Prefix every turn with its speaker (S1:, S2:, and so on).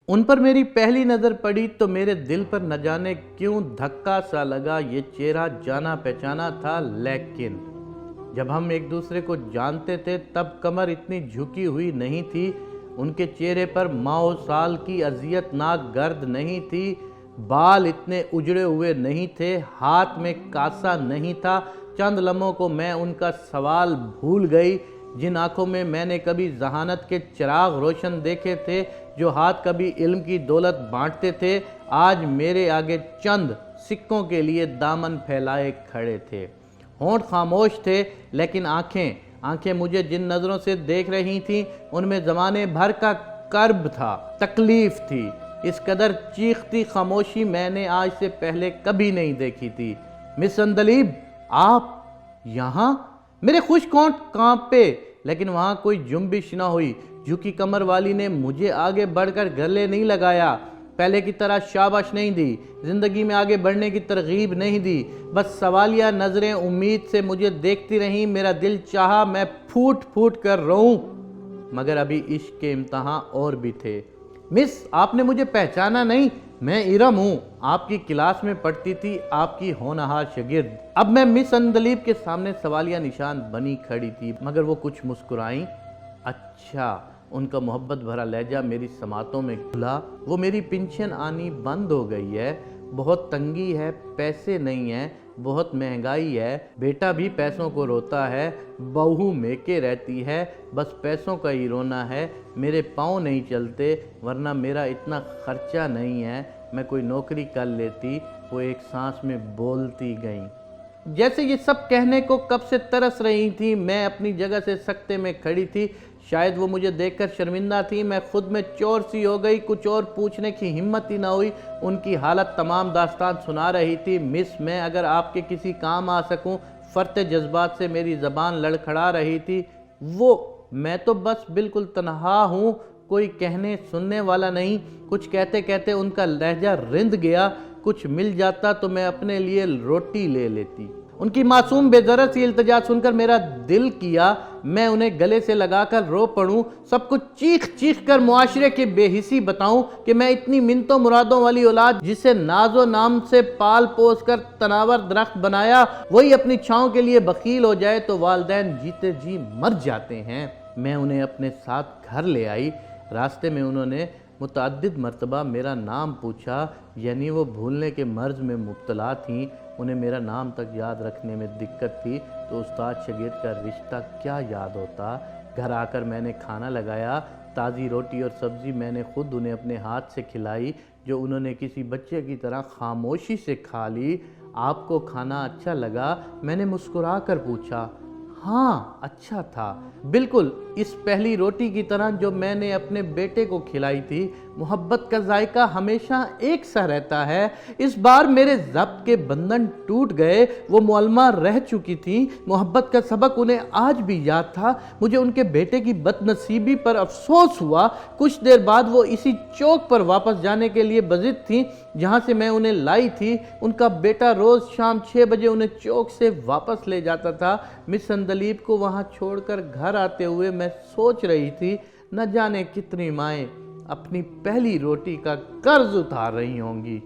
S1: ان پر میری پہلی نظر پڑی تو میرے دل پر نہ جانے کیوں دھکا سا لگا۔ یہ چہرہ جانا پہچانا تھا، لیکن جب ہم ایک دوسرے کو جانتے تھے تب کمر اتنی جھکی ہوئی نہیں تھی، ان کے چہرے پر ماہ سال کی اذیت ناک گرد نہیں تھی، بال اتنے اجڑے ہوئے نہیں تھے، ہاتھ میں کاسا نہیں تھا۔ چند لمحوں کو میں ان کا سوال بھول گئی۔ جن آنکھوں میں نے کبھی ذہانت کے چراغ روشن دیکھے تھے، جو ہاتھ کبھی علم کی دولت بانٹتے تھے، آج میرے آگے چند سکوں کے لیے دامن پھیلائے کھڑے تھے۔ ہونٹ خاموش تھے، لیکن آنکھیں مجھے جن نظروں سے دیکھ رہی تھیں ان میں زمانے بھر کا کرب تھا، تکلیف تھی۔ اس قدر چیختی خاموشی میں نے آج سے پہلے کبھی نہیں دیکھی تھی۔ مس عندلیب، آپ یہاں؟ میرے خشک ہونٹ کانپے، لیکن وہاں کوئی جنبش نہ ہوئی۔ جھکی کمر والی نے مجھے آگے بڑھ کر گلے نہیں لگایا، پہلے کی طرح شاباش نہیں دی، زندگی میں آگے بڑھنے کی ترغیب نہیں دی، بس سوالیہ نظریں امید سے مجھے دیکھتی رہیں۔ میرا دل چاہا میں پھوٹ پھوٹ کر روؤں، مگر ابھی عشق کے امتحان اور بھی تھے۔ مس، آپ نے مجھے پہچانا نہیں؟ میں ارم ہوں، آپ کی کلاس میں پڑھتی تھی، آپ کی ہونہار شاگرد۔ اب میں مس عندلیب کے سامنے سوالیہ نشان بنی کھڑی تھی، مگر وہ کچھ مسکرائیں۔ اچھا، ان کا محبت بھرا لہجہ میری سماعتوں میں گھلا۔ وہ میری پنشن آنی بند ہو گئی ہے، بہت تنگی ہے، پیسے نہیں ہیں، بہت مہنگائی ہے، بیٹا بھی پیسوں کو روتا ہے، بہو میکے رہتی ہے، بس پیسوں کا ہی رونا ہے، میرے پاؤں نہیں چلتے، ورنہ میرا اتنا خرچہ نہیں ہے، میں کوئی نوکری کر لیتی۔ وہ ایک سانس میں بولتی گئیں، جیسے یہ سب کہنے کو کب سے ترس رہی تھی۔ میں اپنی جگہ سے سکتے میں کھڑی تھی، شاید وہ مجھے دیکھ کر شرمندہ تھی، میں خود میں چور سی ہو گئی، کچھ اور پوچھنے کی ہمت ہی نہ ہوئی۔ ان کی حالت تمام داستان سنا رہی تھی۔ مس، میں اگر آپ کے کسی کام آ سکوں، فرط جذبات سے میری زبان لڑکھڑا رہی تھی۔ میں تو بس بالکل تنہا ہوں، کوئی کہنے سننے والا نہیں۔ کچھ کہتے کہتے ان کا لہجہ رند گیا۔ کچھ مل جاتا تو میں اپنے لیے روٹی لے لیتی۔ ان کی معصوم بے ضرر سی التجا سن کر میرا دل کیا میں انہیں گلے سے لگا کر رو پڑوں، سب کچھ چیخ چیخ کر معاشرے کی بے حسی بتاؤں کہ میں اتنی منتوں مرادوں والی اولاد جسے ناز و نام سے پال پوس کر تناور درخت بنایا، وہی اپنی چھاؤں کے لیے بخیل ہو جائے تو والدین جیتے جی مر جاتے ہیں۔ میں انہیں اپنے ساتھ گھر لے آئی۔ راستے میں انہوں نے متعدد مرتبہ میرا نام پوچھا، یعنی وہ بھولنے کے مرض میں مبتلا تھیں۔ انہیں میرا نام تک یاد رکھنے میں دقت تھی تو استاد شاگرد کا رشتہ کیا یاد ہوتا۔ گھر آ کر میں نے کھانا لگایا، تازی روٹی اور سبزی میں نے خود انہیں اپنے ہاتھ سے کھلائی، جو انہوں نے کسی بچے کی طرح خاموشی سے کھا لی۔ آپ کو کھانا اچھا لگا؟ میں نے مسکرا کر پوچھا۔ ہاں، اچھا تھا، بالکل اس پہلی روٹی کی طرح جو میں نے اپنے بیٹے کو کھلائی تھی۔ محبت کا ذائقہ ہمیشہ ایک سا رہتا ہے۔ اس بار میرے ضبط کے بندھن ٹوٹ گئے، وہ معلمہ رہ چکی تھیں۔ محبت کا سبق انہیں آج بھی یاد تھا۔ مجھے ان کے بیٹے کی بد نصیبی پر افسوس ہوا۔ کچھ دیر بعد وہ اسی چوک پر واپس جانے کے لیے بضد تھیں جہاں سے میں انہیں لائی تھی۔ ان کا بیٹا روز شام 6 بجے انہیں چوک سے واپس لے جاتا تھا۔ مس عندلیب کو وہاں چھوڑ کر گھر آتے ہوئے میں سوچ رہی تھی، نہ جانے کتنی مائیں اپنی پہلی روٹی کا قرض اتار رہی ہوں گی۔